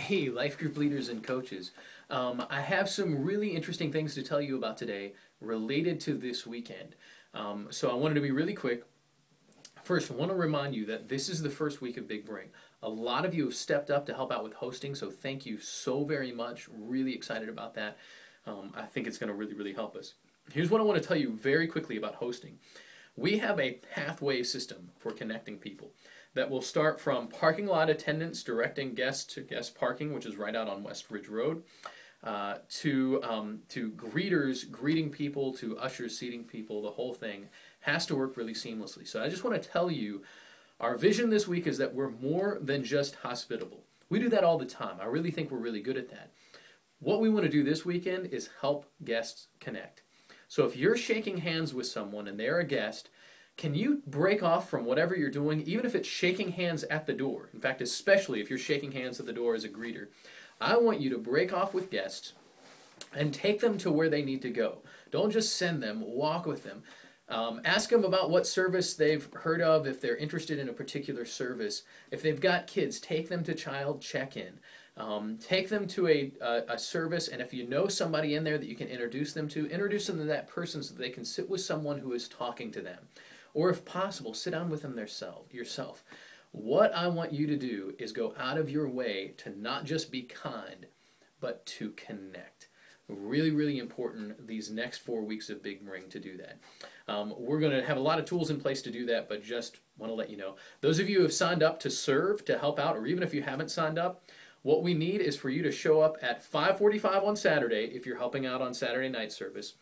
Hey, life group leaders and coaches. I have some really interesting things to tell you about today related to this weekend. So I wanted to be really quick. First, I want to remind you that this is the first week of Big Bring. A lot of you have stepped up to help out with hosting, so thank you so very much. Really excited about that. I think it's going to really help us. Here's what I want to tell you very quickly about hosting. We have a pathway system for connecting people that will start from parking lot attendants directing guests to guest parking, which is right out on West Ridge Road, to greeters greeting people, to ushers seating people. The whole thing has to work really seamlessly. So I just want to tell you, our vision this week is that we're more than just hospitable. We do that all the time. I really think we're really good at that. What we want to do this weekend is help guests connect. So if you're shaking hands with someone and they're a guest, can you break off from whatever you're doing, even if it's shaking hands at the door? In fact, especially if you're shaking hands at the door as a greeter, I want you to break off with guests and take them to where they need to go. Don't just send them, walk with them. Ask them about what service they've heard of, if they're interested in a particular service. If they've got kids, take them to child check-in. Take them to a service, and if you know somebody in there that you can introduce them to that person so that they can sit with someone who is talking to them. Or if possible, sit down with them yourself. What I want you to do is go out of your way to not just be kind, but to connect. Really important these next 4 weeks of Big Bring to do that. We're going to have a lot of tools in place to do that, but just want to let you know. Those of you who have signed up to serve, to help out, or even if you haven't signed up, what we need is for you to show up at 5:45 on Saturday if you're helping out on Saturday night service,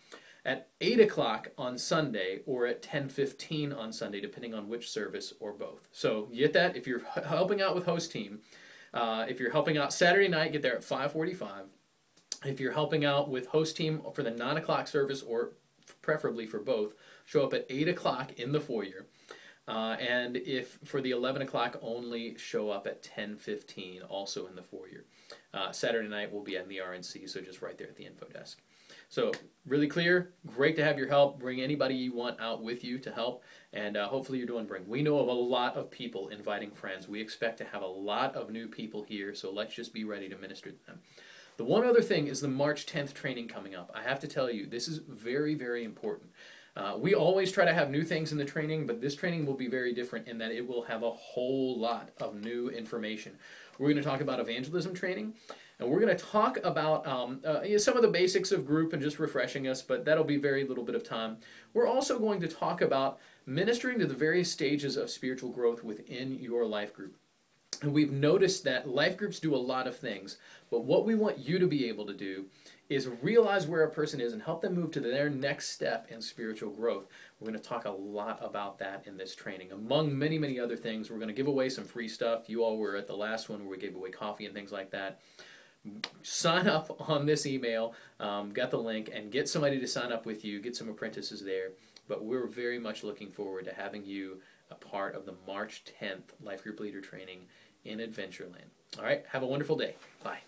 at 8 o'clock on Sunday, or at 10:15 on Sunday, depending on which service or both. So you get that? If you're helping out with host team, if you're helping out Saturday night, get there at 5:45. If you're helping out with host team for the 9 o'clock service, or preferably for both, show up at 8 o'clock in the foyer. And if for the 11 o'clock only, show up at 10:15, also in the foyer. Saturday night will be in the RNC, so just right there at the info desk. So really clear, great to have your help. Bring anybody you want out with you to help, and hopefully you're doing Bring. We know of a lot of people inviting friends. We expect to have a lot of new people here, so let's just be ready to minister to them. The one other thing is the March 10th training coming up. I have to tell you, this is very important. We always try to have new things in the training, but this training will be very different in that it will have a whole lot of new information. We're going to talk about evangelism training, and we're going to talk about some of the basics of group and just refreshing us, but that'll be very little bit of time. We're also going to talk about ministering to the various stages of spiritual growth within your life group. And we've noticed that life groups do a lot of things, but what we want you to be able to do is realize where a person is and help them move to their next step in spiritual growth. We're going to talk a lot about that in this training. Among many other things, we're going to give away some free stuff. You all were at the last one where we gave away coffee and things like that. Sign up on this email, got the link, and get somebody to sign up with you, get some apprentices there. But we're very much looking forward to having you a part of the March 10th Life Group Leader Training in Adventureland. All right, have a wonderful day. Bye.